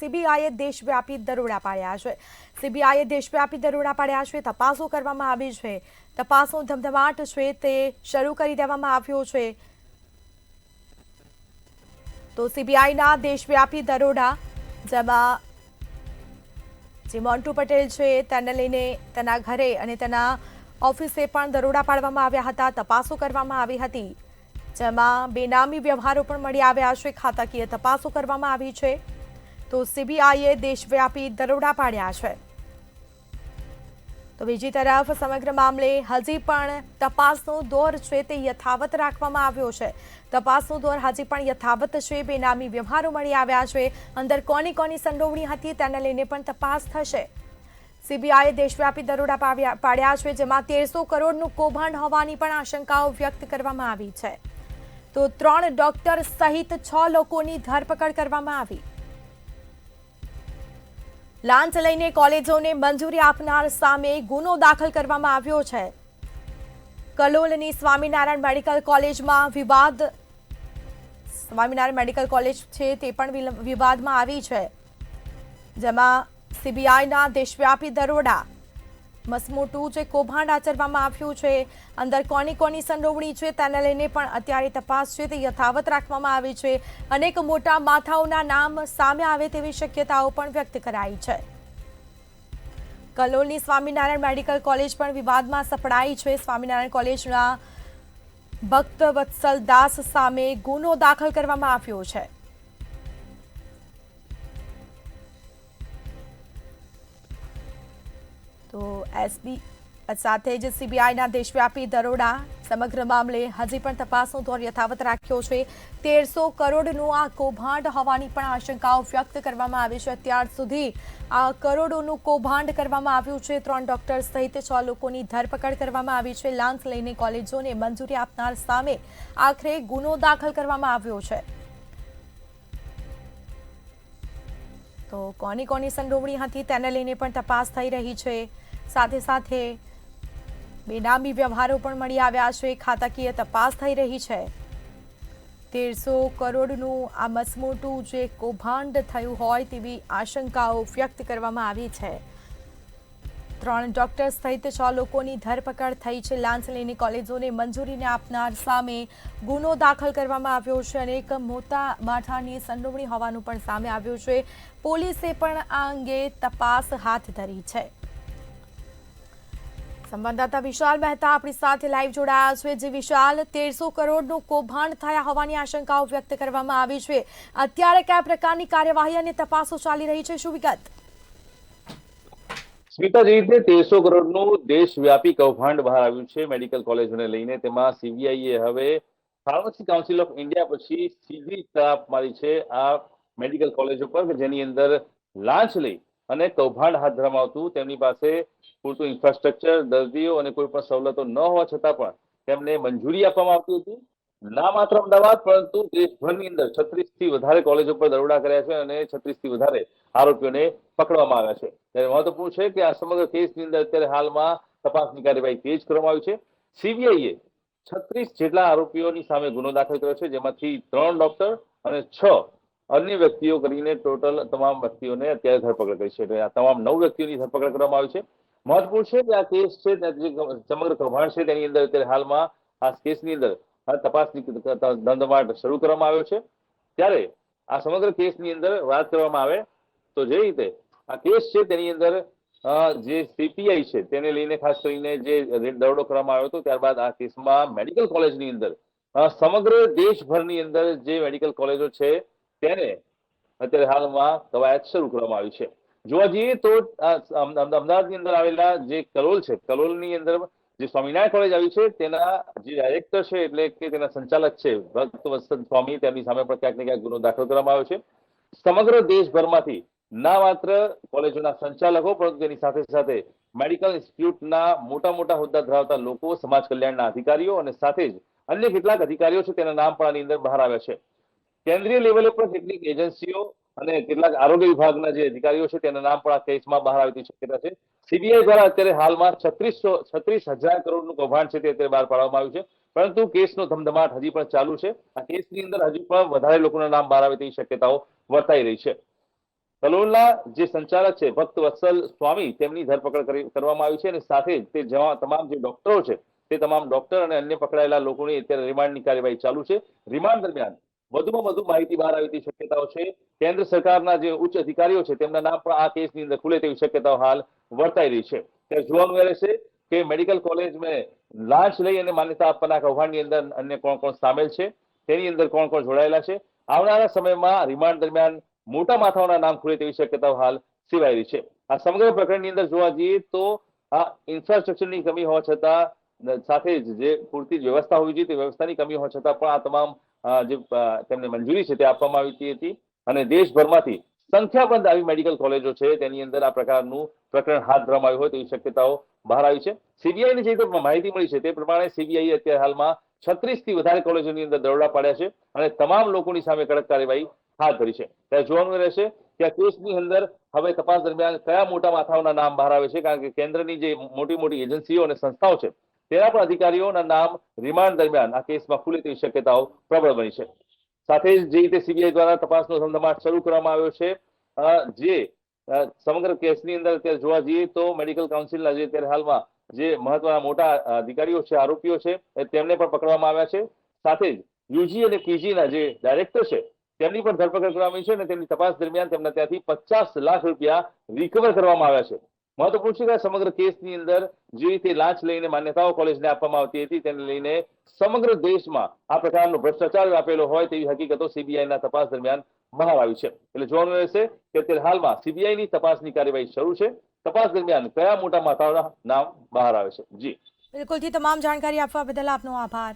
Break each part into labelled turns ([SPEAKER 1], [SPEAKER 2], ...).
[SPEAKER 1] સીબીઆઈએ દેશવ્યાપી દરોડા પાડ્યા છે. સીબીઆઈએ દેશવ્યાપી દરોડા પાડ્યા છે. તપાસો કરવામાં આવી છે. તપાસનો ધમધમાટ છે તે શરૂ કરી દેવામાં આવ્યો છે. તો સીબીઆઈના દેશવ્યાપી દરોડા, જેમાં જે મોન્ટુ પટેલ છે તેને લઈને તેના ઘરે અને તેના ઓફિસે પણ દરોડા પાડવામાં આવ્યા હતા. તપાસો કરવામાં આવી હતી, જેમાં બેનામી વ્યવહારો પણ મળી આવ્યા છે. ખાતાકીય તપાસો કરવામાં આવી છે. તો સીબીઆઈએ દેશવ્યાપી દરોડા પાડ્યા છે. તો બીજી તરફ સમગ્ર મામલે હજી પણ તપાસનો દોર છે તે યથાવત રાખવામાં આવ્યો છે. તપાસનો દોર હજી પણ યથાવત છે. બેનામી વ્યવહારો મળી આવ્યા છે. અંદર કોની કોની સંડોવણી હતી તેને લઈને પણ તપાસ થશે. સીબીઆઈએ દેશવ્યાપી દરોડા પાડ્યા છે, જેમાં 1300 કરોડનું કૌભાંડ હોવાની પણ આશંકાઓ વ્યક્ત કરવામાં આવી છે. તો 3 ડોક્ટર સહિત 6 લોકોની ધરપકડ કરવામાં આવી. લાંચ લઈને કોલેજોને મંજૂરી આપનાર સામે ગુનો દાખલ કરવામાં આવ્યો છે. કલોલની સ્વામિનારાયણ મેડિકલ કોલેજમાં વિવાદ, સ્વામિનારાયણ મેડિકલ કોલેજ છે તે પણ વિવાદમાં આવી છે, જેમાં સીબીઆઈના દેશવ્યાપી દરોડા, મસમોટું જે કૌભાંડ આચરવામાં આવ્યું છે, અંદર કોની કોની સંડોવણી છે તેને લઈને પણ અત્યારે તપાસ છે તે યથાવત રાખવામાં આવી છે. અનેક મોટા માથાઓના નામ સામે આવે તેવી શક્યતાઓ પણ વ્યક્ત કરાઈ છે. કલોલની સ્વામિનારાયણ મેડિકલ કોલેજ પણ વિવાદમાં સપડાઈ છે. સ્વામિનારાયણ કોલેજના ભક્તવત્સલ દાસ સામે ગુનો દાખલ કરવામાં આવ્યો છે. તો એસબી સાથે જ સીબીઆઈના દેશવ્યાપી દરોડા, સમગ્ર મામલે હજી પણ તપાસનો દોર યથાવત રાખ્યો છે. 1300 કરોડનું આ કૌભાંડ હોવાની પણ આશંકાઓ વ્યક્ત કરવામાં આવી છે. અત્યાર સુધી આ કરોડોનું કૌભાંડ કરવામાં આવ્યું છે. 3 ડોક્ટર સહિત 6 લોકોની ધરપકડ કરવામાં આવી છે. લાંચ લઈને કોલેજોને મંજૂરી આપનાર સામે આખરે ગુનો દાખલ કરવામાં આવ્યો છે. તો કોની કોની સંડોવણી હતી તેને લઈને પણ તપાસ થઈ રહી છે. સાથે સાથે બેનામી વ્યવહારો પણ મળી આવ્યા છે. ખાતાકીય તપાસ થઈ રહી છે. 1300 કરોડનું આ મસમોટું જે કૌભાંડ થયું હોય તેવી આશંકાઓ વ્યક્ત કરવામાં આવી છે. 3 ડોક્ટર સહિત 6 લોકોની ધરપકડ થઈ છે. લાંચ લઈને કોલેજોને મંજૂરીને આપનાર સામે ગુનો દાખલ કરવામાં આવ્યો છે. અનેક મોટા માથાની સંડોવણી હોવાનું પણ સામે આવ્યું છે. પોલીસે પણ આ અંગે તપાસ હાથ ધરી છે. સંવાદદાતા વિશાલ મહેતા આપણી સાથે લાઈવ જોડાયા છે. જે વિશાલ, 1300 કરોડનું કૌભાંડ થયા હોવાની આશંકાઓ વ્યક્ત કરવામાં આવી છે. અત્યારે કયા પ્રકારની કાર્યવાહી અને તપાસો ચાલી રહી છે, શું વિગત?
[SPEAKER 2] સ્મિતા, જે રીતે 1300 કરોડનું દેશવ્યાપી કૌભાંડ બહાર આવ્યું છે મેડિકલ કોલેજોને લઈને, તેમાં સીબીઆઈએ હવે ફાર્મસી કાઉન્સિલ ઓફ ઇન્ડિયા પછી સીધી છાપ મારી છે આ મેડિકલ કોલેજો પર, જેની અંદર લાંચ લઈ અને કૌભાંડ હાથ ધરવામાં આવતું. તેમની પાસે પૂરતું ઇન્ફ્રાસ્ટ્રક્ચર, દર્દીઓ અને કોઈ પણ સવલતો ન હોવા છતાં પણ તેમને મંજૂરી આપવામાં આવતી હતી. ના માત્ર અમદાવાદ પરંતુ દેશભરની અંદર 36 થી વધારે કોલેજો પર દરોડા કર્યા છે અને 36 થી વધારે આરોપીઓને પકડવામાં આવ્યા છે. ત્યારે મહત્વપૂર્ણ છે કે આ સમગ્ર કેસની અંદર અત્યારે હાલમાં તપાસની કાર્યવાહી તેજ કરવામાં આવી છે. સીબીઆઈએ 36 જેટલા આરોપીઓની સામે ગુનો દાખલ કર્યો છે, જેમાંથી 3 ડોક્ટર અને 6 અન્ય વ્યક્તિઓ કરીને ટોટલ તમામ વ્યક્તિઓને અત્યારે ધરપકડ કરી છે. આ તમામ 9 વ્યક્તિઓની ધરપકડ કરવામાં આવી છે. મહત્વપૂર્ણ છે કે આ કેસ છે, સમગ્ર કૌભાંડ છે, તેની અંદર અત્યારે હાલમાં આ કેસની અંદર તપાસની ધમધમાટ શરૂ કરવામાં આવ્યો છે. ત્યારે આ સમગ્ર કેસની અંદર વાત કરવામાં આવે તો જે રીતે આ કેસ છે તેની અંદર જે સીપીઆઈ છે તેને લઈને ખાસ કરીને જે દરોડો કરવામાં આવ્યો હતો, ત્યારબાદ આ કેસમાં મેડિકલ કોલેજની અંદર સમગ્ર દેશભરની અંદર જે મેડિકલ કોલેજો છે તેને અત્યારે હાલમાં કવાયત શરૂ કરવામાં આવી છે. જોવા જઈએ તો અમદાવાદની અંદર આવેલા જે કલોલ છે, કલોલની અંદર જે સ્વામિનારાયણ કોલેજ આવી છે તેના જે ડાયરેક્ટર છે એટલે કે તેના સંચાલક છે ભક્તવત્સલ સ્વામી, તેમની સામે પણ ક્યાંક ને ક્યાંક ગુનો દાખલ કરવામાં આવ્યો છે. સમગ્ર દેશભરમાંથી ના માત્ર કોલેજોના સંચાલકો પરંતુ તેની સાથે સાથે મેડિકલ ઇન્સ્ટિટ્યૂટના મોટા મોટા હોદ્દા ધરાવતા લોકો, સમાજ કલ્યાણના અધિકારીઓ અને સાથે જ અન્ય કેટલાક અધિકારીઓ છે તેના નામ પણ આની અંદર બહાર આવ્યા છે. કેન્દ્રીય લેવલે પણ કેટલીક એજન્સીઓ અને કેટલાક આરોગ્ય વિભાગના જે અધિકારીઓ છે તેના નામ પણ આ કેસમાં બહાર આવવાની શક્યતા છે. સીબીઆઈ દ્વારા અત્યારે હાલમાં 36,000 કરોડનું કૌભાંડ છે તે અત્યારે બહાર પાડવામાં આવ્યું છે, પરંતુ કેસનો ધમધમાટ હજી પણ ચાલુ છે. આ કેસની અંદર હજુ પણ વધારે લોકોના નામ બહાર આવે તેવી શક્યતાઓ વર્તાઈ રહી છે. કલોલના જે સંચાલક છે ભક્ત વત્સલ સ્વામી તેમની ધરપકડ કરવામાં આવી છે અને સાથે જ તે તમામ જે ડોક્ટરો છે તે તમામ ડોક્ટર અને અન્ય પકડાયેલા લોકોની અત્યારે રિમાન્ડની કાર્યવાહી ચાલુ છે. રિમાન્ડ દરમિયાન વધુમાં વધુ માહિતી બહાર આવી તેવી શક્યતાઓ છે. કેન્દ્ર સરકારના જે ઉચ્ચ અધિકારીઓ છે તેમના નામ પણ આ કેસની અંદર ખુલે તેવી શક્યતાઓ હાલ વર્તાઈ રહી છે. ત્યારે જોવાનું એ રહેશે કે મેડિકલ કોલેજમાં લાંચ લઈ અને માન્યતા આપવાના કૌભાંડની અંદર અન્ય કોણ કોણ સામેલ છે, તેની અંદર કોણ કોણ જોડાયેલા છે. આવનારા સમયમાં રિમાન્ડ દરમિયાન મોટા માથાઓના નામ ખુલે તેવી શક્યતાઓ હાલ સેવાઈ રહી છે. આ સમગ્ર પ્રકરણની અંદર જોવા જઈએ તો આ ઇન્ફ્રાસ્ટ્રક્ચરની કમી હોવા છતાં સાથે જ જે પૂરતી વ્યવસ્થા હોવી જોઈએ તે વ્યવસ્થાની કમી હોવા છતાં પણ આ તમામ જે તેમને મંજૂરી છે તે આપવામાં આવી હતી અને દેશભરમાંથી સંખ્યાબંધ આવી મેડિકલ કોલેજો છે તેની અંદર આ પ્રકારનું પ્રકરણ હાથ ધરવામાં આવ્યું હોય તેવી શક્યતાઓ બહાર આવી છે. સીબીઆઈની જે માહિતી મળી છે તે પ્રમાણે સીબીઆઈ અત્યારે હાલમાં 36 થી વધારે કોલેજોની અંદર દરોડા પાડ્યા છે અને તમામ લોકોની સામે કડક કાર્યવાહી હાથ ધરી છે. ત્યારે જોવાનું રહેશે કે આ કેસની અંદર હવે તપાસ દરમિયાન કયા મોટા માથાઓના નામ બહાર આવે છે, કારણ કે કેન્દ્રની જે મોટી મોટી એજન્સીઓ અને સંસ્થાઓ છે તેના પણ અધિકારીઓના નામ રિમાન્ડ દરમિયાન આ કેસમાં ખુલે તેવી શક્યતાઓ પ્રબળ બની છે. સાથે જ જે રીતે સીબીઆઈ દ્વારા તપાસનો ધમધમાટ શરૂ કરવામાં આવ્યો છે, જે સમગ્ર કેસની અંદર અત્યારે જોવા જઈએ તો મેડિકલ કાઉન્સિલના જે અત્યારે હાલમાં જે મહત્વના મોટા અધિકારીઓ છે, આરોપીઓ છે, તેમને પણ પકડવામાં આવ્યા છે. સાથે જ યુજી અને પીજીના જે ડાયરેક્ટર છે તેમની પણ ધરપકડ કરવામાં આવી છે અને તેમની તપાસ દરમિયાન તેમના ત્યાંથી 50 લાખ રૂપિયા રિકવર કરવામાં આવ્યા છે. મહત્વપૂર્ણ છે કે સમગ્ર કેસની અંદર જે રીતે લાંચ લઈને માન્યતાઓ કોલેજને આપવામાં આવતી હતી તેને લઈને સમગ્ર દેશમાં આ પ્રકારનો ભ્રષ્ટાચાર વ્યાપેલો હોય તેવી હકીકતો સીબીઆઈના તપાસ દરમિયાન બહાર આવી છે. એટલે જોવાનું રહેશે કે અત્યારે હાલમાં સીબીઆઈની તપાસની કાર્યવાહી શરૂ છે. તપાસ દરમિયાન કયા મોટા માથાઓના નામ બહાર આવે છે. જી
[SPEAKER 1] બિલકુલથી તમામ જાણકારી આપવા બદલ આપનો આભાર.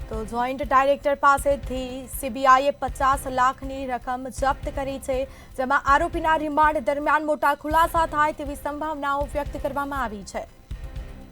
[SPEAKER 1] તો જોઈન્ટ ડાયરેક્ટર પાસેથી સીબીઆઈએ 50 લાખની રકમ જપ્ત કરી છે, જેમાં આરોપીના રિમાન્ડ દરમિયાન મોટા ખુલાસા થાય તેવી સંભાવનાઓ વ્યક્ત કરવામાં આવી છે.